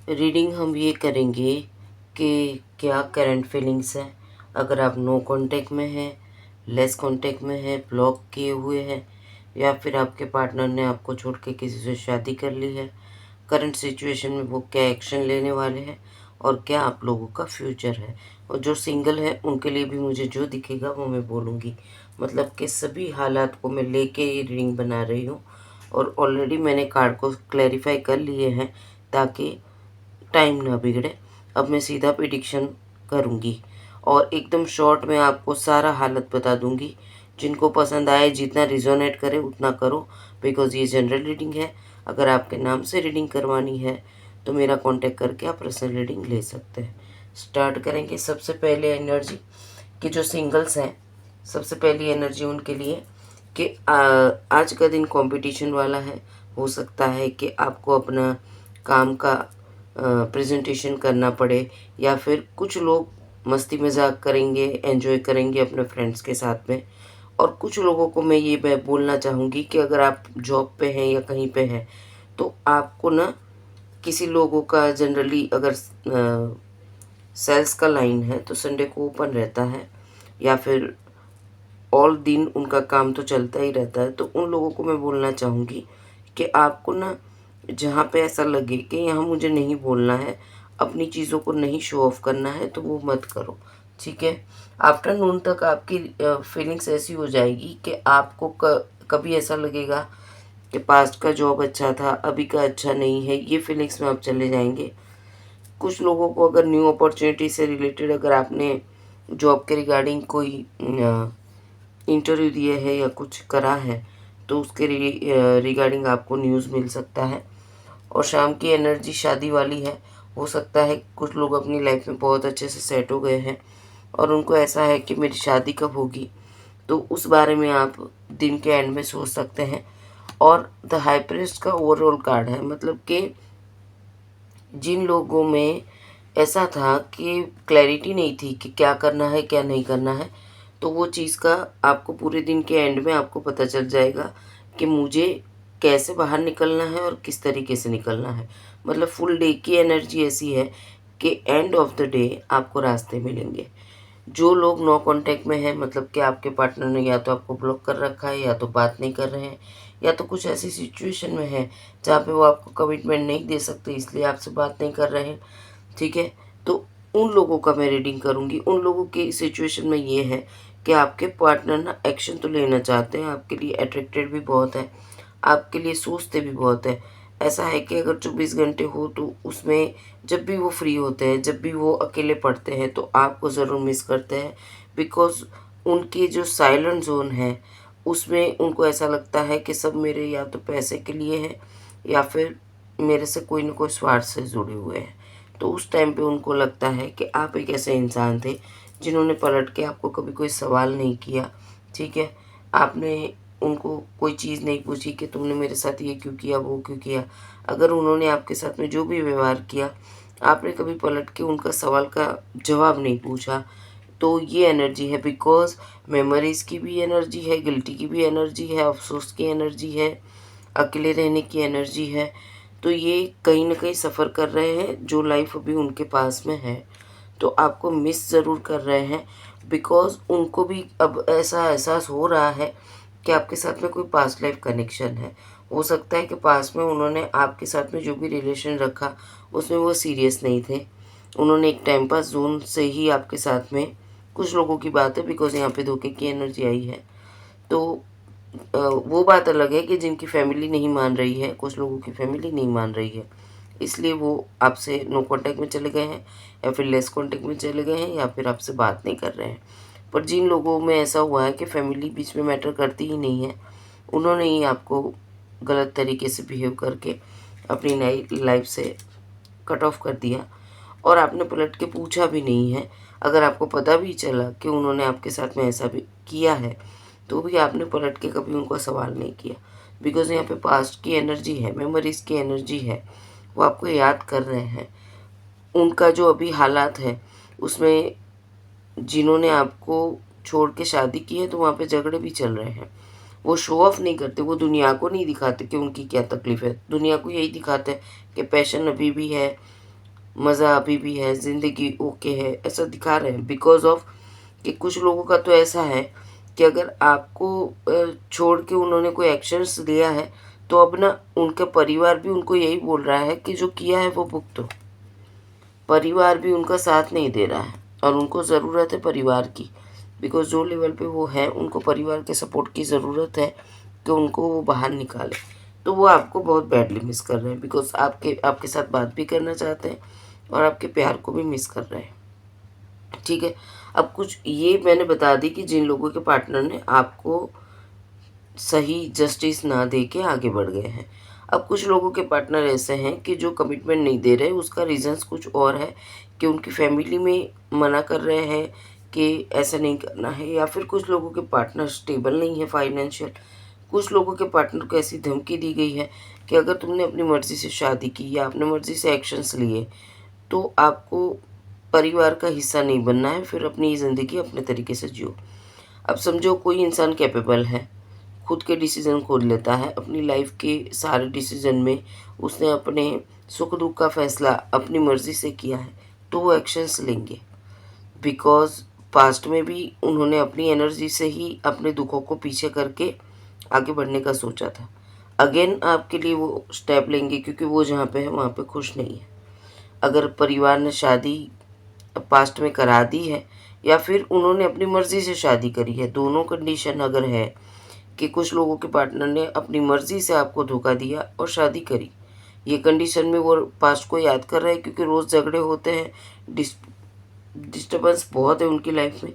Reading हम ये करेंगे कि क्या करंट फीलिंग्स हैं, अगर आप नो कांटेक्ट में हैं, लेस कांटेक्ट में हैं, ब्लॉक किए हुए हैं, या फिर आपके पार्टनर ने आपको छोड़ के किसी से शादी कर ली है। करंट सिचुएशन में वो क्या एक्शन लेने वाले हैं और क्या आप लोगों का फ्यूचर है। और जो सिंगल है उनके लिए भी मुझे जो दिखेगा वो मैं बोलूँगी। मतलब कि सभी हालात को मैं लेके ये रीडिंग बना रही हूँ और ऑलरेडी मैंने कार्ड को क्लैरिफाई कर लिए हैं ताकि टाइम ना बिगड़े। अब मैं सीधा प्रिडिक्शन करूँगी और एकदम शॉर्ट में आपको सारा हालत बता दूँगी। जिनको पसंद आए, जितना रिजोनेट करे उतना करो, बिकॉज़ ये जनरल रीडिंग है। अगर आपके नाम से रीडिंग करवानी है तो मेरा कॉन्टैक्ट करके आप पर्सनल रीडिंग ले सकते हैं। स्टार्ट करेंगे। सबसे पहले एनर्जी कि जो सिंगल्स हैं, सबसे पहली एनर्जी उनके लिए कि आज का दिन कंपटीशन वाला है। हो सकता है कि आपको अपना काम का प्रेजेंटेशन करना पड़े, या फिर कुछ लोग मस्ती मजाक करेंगे, एंजॉय करेंगे अपने फ्रेंड्स के साथ में। और कुछ लोगों को मैं ये बोलना चाहूँगी कि अगर आप जॉब पे हैं या कहीं पे हैं तो आपको ना किसी लोगों का जनरली अगर सेल्स का लाइन है तो संडे को ओपन रहता है, या फिर ऑल दिन उनका काम तो चलता ही रहता है। तो उन लोगों को मैं बोलना चाहूँगी कि आपको ना जहाँ पे ऐसा लगे कि यहाँ मुझे नहीं बोलना है, अपनी चीज़ों को नहीं शो ऑफ करना है, तो वो मत करो, ठीक है। आफ्टरनून तक आपकी फीलिंग्स ऐसी हो जाएगी कि आपको कभी ऐसा लगेगा कि पास्ट का जॉब अच्छा था, अभी का अच्छा नहीं है, ये फीलिंग्स में आप चले जाएंगे। कुछ लोगों को अगर न्यू अपॉर्चुनिटी से रिलेटेड अगर आपने जॉब के रिगार्डिंग कोई इंटरव्यू दिए है या कुछ करा है तो उसके रिगार्डिंग आपको न्यूज़ मिल सकता है। और शाम की एनर्जी शादी वाली है। हो सकता है कुछ लोग अपनी लाइफ में बहुत अच्छे से सेट हो गए हैं और उनको ऐसा है कि मेरी शादी कब होगी, तो उस बारे में आप दिन के एंड में सोच सकते हैं। और द हाई प्रीस्ट का ओवरऑल कार्ड है, मतलब कि जिन लोगों में ऐसा था कि क्लैरिटी नहीं थी कि क्या करना है क्या नहीं करना है, तो वो चीज़ का आपको पूरे दिन के एंड में आपको पता चल जाएगा कि मुझे कैसे बाहर निकलना है और किस तरीके से निकलना है। मतलब फुल डे की एनर्जी ऐसी है कि एंड ऑफ द डे आपको रास्ते मिलेंगे। जो लोग नो कांटेक्ट में हैं, मतलब कि आपके पार्टनर ने या तो आपको ब्लॉक कर रखा है, या तो बात नहीं कर रहे हैं, या तो कुछ ऐसी सिचुएशन में है जहाँ पे वो आपको कमिटमेंट नहीं दे सकते इसलिए आपसे बात नहीं कर रहे हैं, ठीक है। तो उन लोगों का मैं रीडिंग करूँगी। उन लोगों की सिचुएशन में ये है कि आपके पार्टनर ना एक्शन तो लेना चाहते हैं, आपके लिए अट्रैक्टेड भी बहुत है, आपके लिए सोचते भी बहुत है। ऐसा है कि अगर 24 घंटे हो तो उसमें जब भी वो फ्री होते हैं, जब भी वो अकेले पढ़ते हैं तो आपको ज़रूर मिस करते हैं। बिकॉज़ उनकी जो साइलेंट ज़ोन है उसमें उनको ऐसा लगता है कि सब मेरे या तो पैसे के लिए है, या फिर मेरे से कोई न कोई स्वार्थ से जुड़े हुए हैं। तो उस टाइम पे उनको लगता है कि आप एक ऐसे इंसान थे जिन्होंने पलट के आपको कभी कोई सवाल नहीं किया, ठीक है। आपने उनको कोई चीज़ नहीं पूछी कि तुमने मेरे साथ ये क्यों किया, वो क्यों किया। अगर उन्होंने आपके साथ में जो भी व्यवहार किया, आपने कभी पलट के उनका सवाल का जवाब नहीं पूछा। तो ये एनर्जी है, बिकॉज़ मेमोरीज़ की भी एनर्जी है, गिल्टी की भी एनर्जी है, अफ़सोस की एनर्जी है, अकेले रहने की एनर्जी है। तो ये कहीं न कहीं सफ़र कर रहे हैं, जो लाइफ़ अभी उनके पास में है। तो आपको मिस ज़रूर कर रहे हैं, बिकॉज़ उनको भी अब ऐसा एहसास हो रहा है कि आपके साथ में कोई पास्ट लाइफ़ कनेक्शन है। हो सकता है कि पास्ट में उन्होंने आपके साथ में जो भी रिलेशन रखा, उसमें वो सीरियस नहीं थे। उन्होंने एक टाइम पास ज़ोन से ही आपके साथ में, कुछ लोगों की बात है बिकॉज़ यहाँ पे धोखे की एनर्जी आई है। तो वो बात अलग है कि जिनकी फैमिली नहीं मान रही है, कुछ लोगों की फैमिली नहीं मान रही है, इसलिए वो आपसे नो कॉन्टैक्ट में चले गए हैं, या फिर लेस कॉन्टैक्ट में चले गए हैं, या फिर आपसे बात नहीं कर रहे हैं। पर जिन लोगों में ऐसा हुआ है कि फैमिली बीच में मैटर करती ही नहीं है, उन्होंने ही आपको गलत तरीके से बिहेव करके अपनी नई लाइफ से कट ऑफ कर दिया, और आपने पलट के पूछा भी नहीं है। अगर आपको पता भी चला कि उन्होंने आपके साथ में ऐसा भी किया है, तो भी आपने पलट के कभी उनको सवाल नहीं किया, बिकॉज़ यहाँ पे पास्ट की एनर्जी है, मेमोरीज़ की एनर्जी है। वो आपको याद कर रहे हैं। उनका जो अभी हालात है, उसमें जिन्होंने आपको छोड़ के शादी की है, तो वहाँ पे झगड़े भी चल रहे हैं। वो शो ऑफ नहीं करते, वो दुनिया को नहीं दिखाते कि उनकी क्या तकलीफ़ है। दुनिया को यही दिखाते हैं कि पैशन अभी भी है, मज़ा अभी भी है, ज़िंदगी ओके है, ऐसा दिखा रहे हैं। बिकॉज़ ऑफ कि कुछ लोगों का तो ऐसा है कि अगर आपको छोड़ के उन्होंने कोई एक्शंस लिया है, तो अब ना उनका परिवार भी उनको यही बोल रहा है कि जो किया है वो भुगतो। परिवार भी उनका साथ नहीं दे रहा है और उनको ज़रूरत है परिवार की। बिकॉज़ जो लेवल पे वो हैं, उनको परिवार के सपोर्ट की ज़रूरत है कि उनको वो बाहर निकालें। तो वो आपको बहुत बैडली मिस कर रहे हैं, बिकॉज़ आपके आपके साथ बात भी करना चाहते हैं और आपके प्यार को भी मिस कर रहे हैं। ठीक है? अब कुछ ये मैंने बता दी कि जिन लोगों के पार्टनर ने आपको सही जस्टिस ना दे के आगे बढ़ गए हैं। अब कुछ लोगों के पार्टनर ऐसे हैं कि जो कमिटमेंट नहीं दे रहे, उसका रीज़न्स कुछ और है कि उनकी फैमिली में मना कर रहे हैं कि ऐसा नहीं करना है, या फिर कुछ लोगों के पार्टनर स्टेबल नहीं है फाइनेंशियल। कुछ लोगों के पार्टनर को ऐसी धमकी दी गई है कि अगर तुमने अपनी मर्ज़ी से शादी की या अपनी मर्ज़ी से एक्शंस लिए, तो आपको परिवार का हिस्सा नहीं बनना है, फिर अपनी ज़िंदगी अपने तरीके से जियो। अब समझो कोई इंसान कैपेबल है, खुद के डिसीज़न खुद लेता है, अपनी लाइफ के सारे डिसीज़न में उसने अपने सुख-दुःख का फ़ैसला अपनी मर्ज़ी से किया है, तो वो एक्शंस लेंगे। बिकॉज़ पास्ट में भी उन्होंने अपनी एनर्जी से ही अपने दुखों को पीछे करके आगे बढ़ने का सोचा था। अगेन आपके लिए वो स्टेप लेंगे, क्योंकि वो जहाँ पे है वहाँ पे खुश नहीं है। अगर परिवार ने शादी पास्ट में करा दी है या फिर उन्होंने अपनी मर्ज़ी से शादी करी है, दोनों कंडीशन अगर है कि कुछ लोगों के पार्टनर ने अपनी मर्ज़ी से आपको धोखा दिया और शादी करी। ये कंडीशन में वो पास्ट को याद कर रहे हैं, क्योंकि रोज़ झगड़े होते हैं, डिस्टर्बेंस बहुत है उनकी लाइफ में।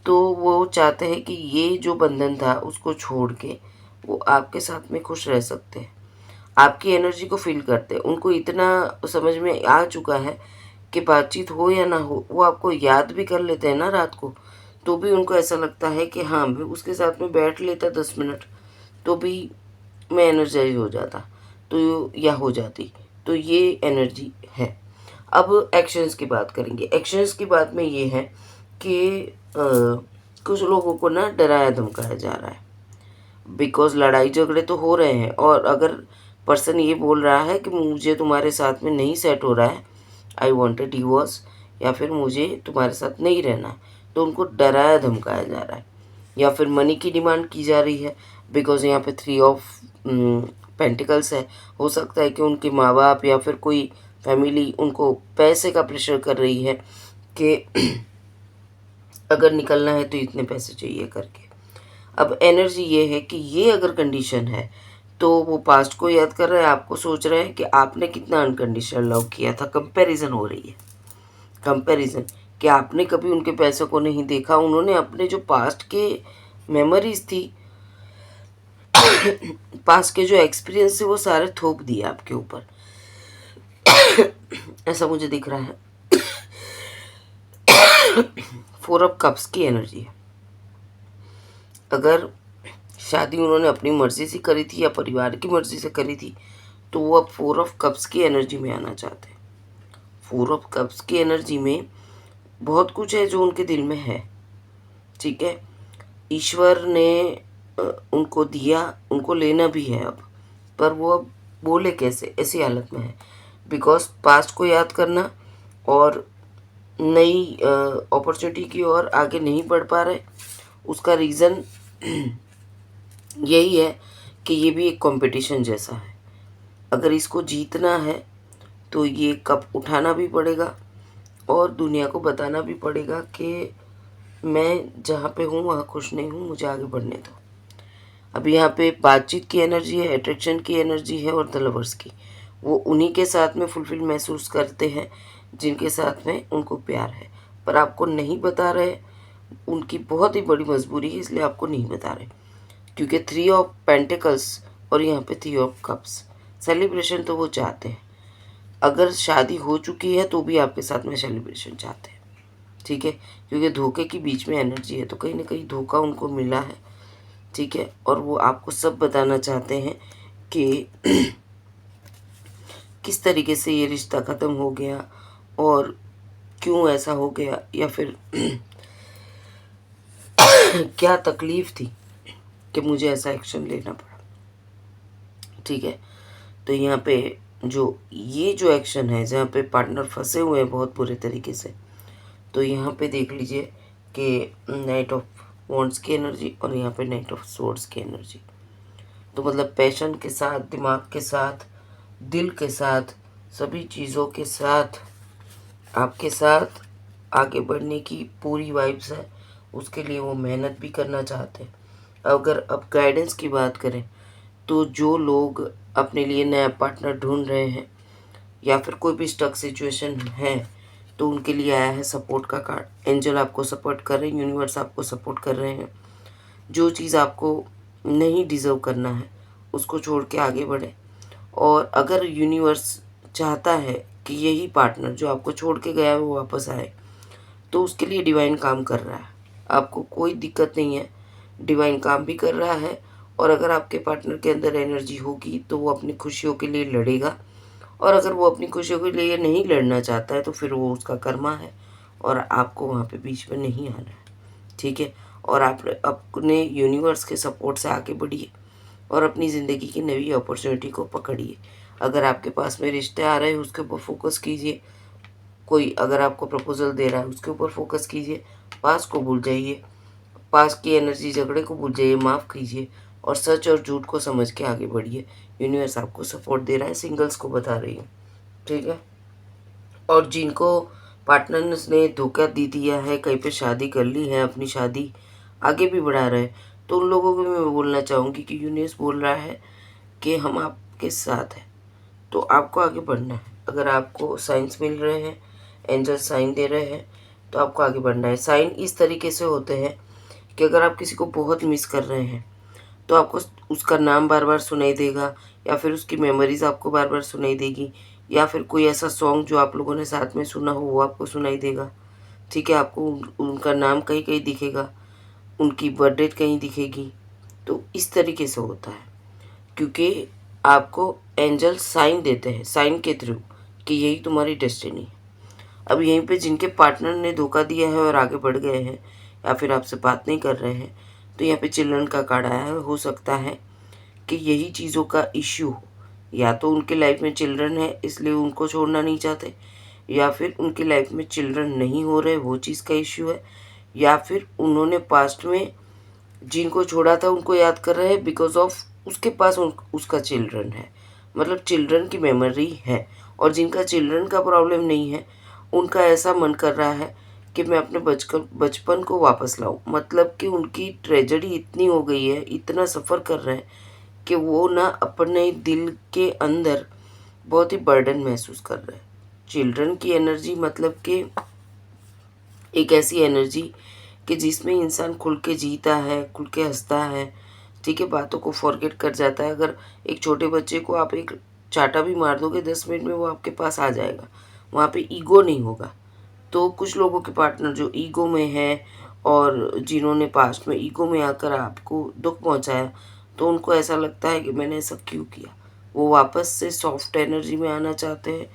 तो वो चाहते हैं कि ये जो बंधन था उसको छोड़ के वो आपके साथ में खुश रह सकते हैं। आपकी एनर्जी को फ़ील करते हैं। उनको इतना समझ में आ चुका है कि बातचीत हो या ना हो, वो आपको याद भी कर लेते हैं ना रात को, तो भी उनको ऐसा लगता है कि हाँ, मैं उसके साथ में बैठ लेता 10 मिनट, तो भी मैं एनर्जाइज़ हो जाता, तो या हो जाती। तो ये एनर्जी है। अब एक्शंस की बात करेंगे। एक्शंस की बात में ये है कि कुछ लोगों को ना डराया-धमकाया जा रहा है। बिकॉज़ लड़ाई झगड़े तो हो रहे हैं, और अगर पर्सन ये बोल रहा है कि मुझे तुम्हारे साथ में नहीं सेट हो रहा है, आई वांट अ डिवोर्स, या फिर मुझे तुम्हारे साथ नहीं रहना है, तो उनको डराया धमकाया जा रहा है। या फिर मनी की डिमांड की जा रही है, बिकॉज़ यहाँ पे 3 ऑफ पेंटिकल्स है। हो सकता है कि उनके माँ-बाप या फिर कोई फैमिली उनको पैसे का प्रेशर कर रही है कि अगर निकलना है तो इतने पैसे चाहिए करके। अब एनर्जी ये है कि ये अगर कंडीशन है, तो वो पास्ट को याद कर रहे हैं, आपको सोच रहे हैं कि आपने कितना अनकंडीशनल लव किया था। कंपैरिज़न हो रही है, कंपैरिज़न कि आपने कभी उनके पैसों को नहीं देखा, उन्होंने अपने जो पास्ट के मेमोरीज़ थी, पास्ट के जो एक्सपीरियंस थे, वो सारे थोप दिए आपके ऊपर। ऐसा मुझे दिख रहा है। 4 ऑफ कप्स की एनर्जी है। अगर शादी उन्होंने अपनी मर्ज़ी से करी थी या परिवार की मर्ज़ी से करी थी, तो वो अब 4 ऑफ कप्स की एनर्जी में आना चाहते हैं। 4 ऑफ कप्स की एनर्जी में बहुत कुछ है जो उनके दिल में है, ठीक है? ईश्वर ने उनको दिया, उनको लेना भी है अब, पर वो अब बोले कैसे? ऐसी हालत में है। बिकॉज़ पास्ट को याद करना और नई अपॉर्च्युनिटी की ओर आगे नहीं बढ़ पा रहे, उसका रीज़न यही है कि ये भी एक कॉम्पिटिशन जैसा है। अगर इसको जीतना है, तो ये कप उठाना भी पड़ेगा और दुनिया को बताना भी पड़ेगा कि मैं जहाँ पे हूँ वहाँ खुश नहीं हूँ, मुझे आगे बढ़ने दो। अब यहाँ पे बातचीत की एनर्जी है, अट्रैक्शन की एनर्जी है और द लवर्स की। वो उन्हीं के साथ में फुलफ़िल महसूस करते हैं जिनके साथ में उनको प्यार है। पर आपको नहीं बता रहे, उनकी बहुत ही बड़ी मजबूरी है, इसलिए आपको नहीं बता रहे। क्योंकि 3 ऑफ पेंटिकल्स और यहाँ पे 3 ऑफ कप्स, सेलिब्रेशन तो वो चाहते हैं। अगर शादी हो चुकी है तो भी आपके साथ में सेलिब्रेशन चाहते हैं, ठीक है? क्योंकि धोखे की बीच में एनर्जी है, तो कहीं न कहीं धोखा उनको मिला है, ठीक है? और वो आपको सब बताना चाहते हैं कि किस तरीके से ये रिश्ता ख़त्म हो गया और क्यों ऐसा हो गया, या फिर क्या तकलीफ़ थी कि मुझे ऐसा एक्शन लेना पड़ा, ठीक है? तो यहाँ पे जो ये जो एक्शन है जहाँ पे पार्टनर फँसे हुए हैं बहुत बुरे तरीके से, तो यहाँ पे देख लीजिए कि नाइट ऑफ वॉन्ड्स की एनर्जी और यहाँ पे नाइट ऑफ स्वॉर्ड्स की एनर्जी। तो मतलब पैशन के साथ, दिमाग के साथ, दिल के साथ, सभी चीज़ों के साथ आपके साथ आगे बढ़ने की पूरी वाइब्स है। उसके लिए वो मेहनत भी करना चाहते हैं। अगर अब गाइडेंस की बात करें, तो जो लोग अपने लिए नया पार्टनर ढूंढ रहे हैं या फिर कोई भी स्टक सिचुएशन है, तो उनके लिए आया है सपोर्ट का कार्ड। एंजल आपको सपोर्ट कर रहे हैं, यूनिवर्स आपको सपोर्ट कर रहे हैं। जो चीज़ आपको नहीं डिज़र्व करना है, उसको छोड़ के आगे बढ़ें। और अगर यूनिवर्स चाहता है कि यही पार्टनर जो आपको छोड़ के गया है वो वापस आए, तो उसके लिए डिवाइन काम कर रहा है। आपको कोई दिक्कत नहीं है, डिवाइन काम भी कर रहा है। और अगर आपके पार्टनर के अंदर एनर्जी होगी तो वो अपनी खुशियों के लिए लड़ेगा, और अगर वो अपनी खुशियों के लिए नहीं लड़ना चाहता है तो फिर वो उसका कर्मा है और आपको वहाँ पे बीच में नहीं आना है। ठीक है? और आप अपने यूनिवर्स के सपोर्ट से आगे बढ़िए और अपनी ज़िंदगी की नई अपॉर्चुनिटी को पकड़िए। अगर आपके पास में रिश्ते आ रहे हैं उसके ऊपर फोकस कीजिए। कोई अगर आपको प्रपोज़ल दे रहा है उसके ऊपर फोकस कीजिए। पास्ट को भूल जाइए, पास्ट की एनर्जी झगड़े को भूल जाइए, माफ़ कीजिए और सच और झूठ को समझ के आगे बढ़िए। यूनिवर्स आपको सपोर्ट दे रहा है, सिंगल्स को बता रही हूँ। ठीक है? और जिनको पार्टनर्स ने धोखा दे दिया है, कहीं पे शादी कर ली है, अपनी शादी आगे भी बढ़ा रहे हैं, तो उन लोगों को भी मैं बोलना चाहूँगी कि यूनिवर्स बोल रहा है कि हम आपके साथ हैं, तो आपको आगे बढ़ना है। अगर आपको साइंस मिल रहे हैं, एंजल साइन दे रहे हैं, तो आपको आगे बढ़ना है। साइन इस तरीके से होते हैं कि अगर आप किसी को बहुत मिस कर रहे हैं, तो आपको उसका नाम बार-बार सुनाई देगा या फिर उसकी मेमोरीज़ आपको बार-बार सुनाई देगी, या फिर कोई ऐसा सॉन्ग जो आप लोगों ने साथ में सुना हो वो आपको सुनाई देगा। ठीक है? आपको उनका नाम कहीं-कहीं दिखेगा, उनकी बर्थ डेट कहीं दिखेगी। तो इस तरीके से होता है, क्योंकि आपको एंजल साइन देते हैं, साइन के थ्रू, कि यही तुम्हारी डेस्टिनी है। अब यहीं पे जिनके पार्टनर ने धोखा दिया है और आगे बढ़ गए हैं या फिर आपसे बात नहीं कर रहे हैं, तो यहाँ पे चिल्ड्रन का कार्ड आया है। हो सकता है कि यही चीज़ों का इश्यू हो, या तो उनके लाइफ में चिल्ड्रन है इसलिए उनको छोड़ना नहीं चाहते, या फिर उनकी लाइफ में चिल्ड्रन नहीं हो रहे वो चीज़ का इश्यू है, या फिर उन्होंने पास्ट में जिनको छोड़ा था उनको याद कर रहे हैं बिकॉज़ ऑफ उसके पास उसका चिल्ड्रन है। मतलब चिल्ड्रन की मेमोरी है। और जिनका चिल्ड्रन का प्रॉब्लम नहीं है, उनका ऐसा मन कर रहा है कि मैं अपने बचपन को वापस लाऊँ। मतलब कि उनकी ट्रेजेडी इतनी हो गई है, इतना सफ़र कर रहे हैं कि वो ना अपने दिल के अंदर बहुत ही बर्डन महसूस कर रहे हैं। चिल्ड्रन की एनर्जी मतलब कि एक ऐसी एनर्जी कि जिसमें इंसान खुल के जीता है, खुल के हँसता है, ठीक है? बातों को फ़ॉरगेट कर जाता है। अगर एक छोटे बच्चे को आप एक चाँटा भी मार दोगे 10 मिनट में वो आपके पास आ जाएगा। वहाँ पे ईगो नहीं होगा। तो कुछ लोगों के पार्टनर जो ईगो में हैं और जिन्होंने पास्ट में ईगो में आकर आपको दुःख पहुँचाया, तो उनको ऐसा लगता है कि मैंने ऐसा क्यों किया? वो वापस से सॉफ्ट एनर्जी में आना चाहते हैं,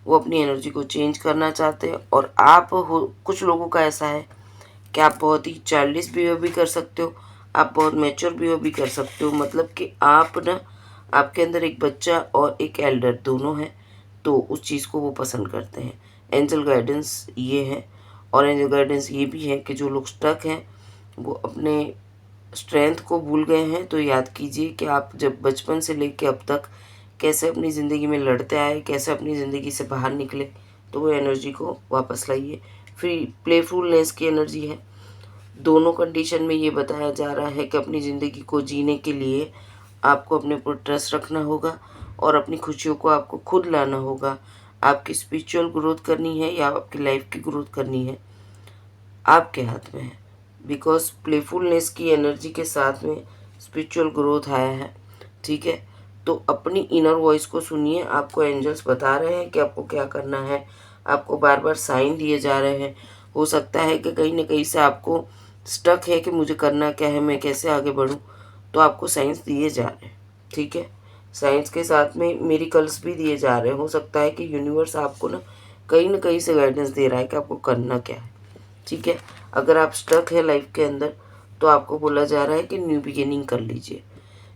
वो अपनी एनर्जी को चेंज करना चाहते हैं। और आप हो कुछ लोगों का ऐसा है कि आप बहुत ही चाइल्डिश बिहेव भी कर सकते हो, आप बहुत मैच्योर बिहेव भी कर सकते हो। मतलब कि आप ना आपके अंदर एक बच्चा और एक एल्डर दोनों हैं, तो उस चीज़ को वो पसंद करते हैं। एंजल गाइडेंस ये है। और एंजल गाइडेंस ये भी है कि जो लोग स्टक हैं, वो अपने स्ट्रेंथ को भूल गए हैं, तो याद कीजिए कि आप जब बचपन से लेके अब तक कैसे अपनी ज़िंदगी में लड़ते आए, कैसे अपनी ज़िंदगी से बाहर निकले, तो वो एनर्जी को वापस लाइए। फिर प्लेफुलनेस की एनर्जी है। दोनों कंडीशन में ये बताया जा रहा है कि अपनी ज़िंदगी को जीने के लिए आपको अपने ऊपर ट्रस्ट रखना होगा और अपनी खुशियों को आपको खुद लाना होगा। आपकी स्पिरिचुअल ग्रोथ करनी है या आपकी लाइफ की ग्रोथ करनी है, आपके हाथ में है। बिकॉज़ प्लेफुलनेस की एनर्जी के साथ में स्पिरिचुअल ग्रोथ आया है, ठीक है? तो अपनी इनर वॉइस को सुनिए, आपको एंजल्स बता रहे हैं कि आपको क्या करना है। आपको बार-बार साइन दिए जा रहे हैं। हो सकता है कि कहीं न कहीं से आपको स्टक है कि मुझे करना क्या है, मैं कैसे आगे बढ़ूँ? तो आपको साइन्स दिए जा रहे हैं, ठीक है? साइंस के साथ में मिरेकल्स भी दिए जा रहे हैं। हो सकता है कि यूनिवर्स आपको ना कहीं न कहीं से गाइडेंस दे रहा है कि आपको करना क्या है, ठीक है? अगर आप स्टक है लाइफ के अंदर, तो आपको बोला जा रहा है कि न्यू बिगिनिंग कर लीजिए।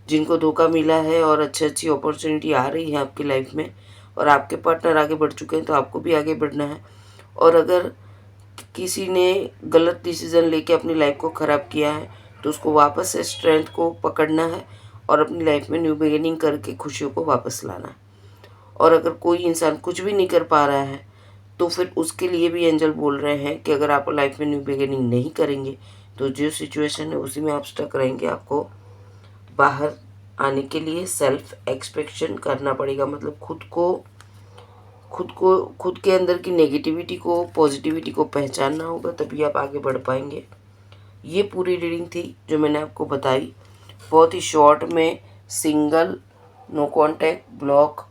जिनको धोखा मिला है और अच्छी अपॉर्चुनिटी आ रही है आपकी लाइफ में और आपके पार्टनर आगे बढ़ चुके हैं तो आपको भी आगे बढ़ना है। और अगर किसी ने गलत डिसीज़न लेके अपनी लाइफ को ख़राब किया है तो उसको वापस से स्ट्रेंथ को पकड़ना है और अपनी लाइफ में न्यू बिगिनिंग करके खुशियों को वापस लाना है। और अगर कोई इंसान कुछ भी नहीं कर पा रहा है तो फिर उसके लिए भी एंजल बोल रहे हैं कि अगर आप लाइफ में न्यू बिगिनिंग नहीं करेंगे तो जो सिचुएशन है उसी में आप स्टक रहेंगे। आपको बाहर आने के लिए सेल्फ एक्सपेक्शन करना पड़ेगा, मतलब खुद के अंदर की नेगेटिविटी को पॉजिटिविटी को पहचानना होगा, तभी आप आगे बढ़ पाएंगे। ये पूरी रीडिंग थी जो मैंने आपको बताई, बहुत ही शॉर्ट में, सिंगल, नो कांटेक्ट, ब्लॉक,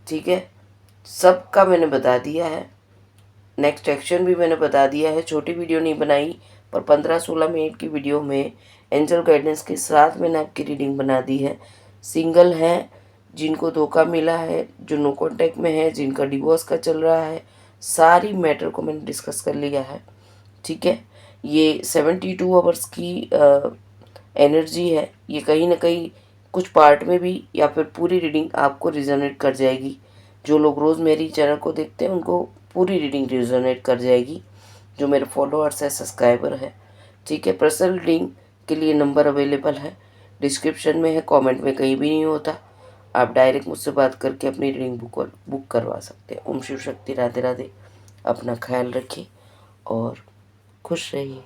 ठीक है, सबका मैंने बता दिया है। नेक्स्ट एक्शन भी मैंने बता दिया है। छोटी वीडियो नहीं बनाई पर 15-16 मिनट की वीडियो में एंजल गाइडेंस के साथ मैंने आपकी रीडिंग बना दी है। सिंगल हैं, जिनको धोखा मिला है, जो नो कांटेक्ट में है, जिनका डिवोर्स का चल रहा है, सारी मैटर को मैंने डिस्कस कर लिया है, ठीक है। ये 72 आवर्स की एनर्जी है। ये कहीं ना कहीं कुछ पार्ट में भी या फिर पूरी रीडिंग आपको रिजोनेट कर जाएगी। जो लोग रोज़ मेरी चैनल को देखते हैं उनको पूरी रीडिंग रिजोनेट कर जाएगी, जो मेरे फॉलोअर्स है, सब्सक्राइबर है, ठीक है। पर्सनल रीडिंग के लिए नंबर अवेलेबल है, डिस्क्रिप्शन में है, कमेंट में कहीं भी नहीं होता। आप डायरेक्ट मुझसे बात करके अपनी रीडिंग बुक करवा सकते हैं। ओम शिव शक्ति, राधे राधे। अपना ख्याल रखिए और खुश रहिए।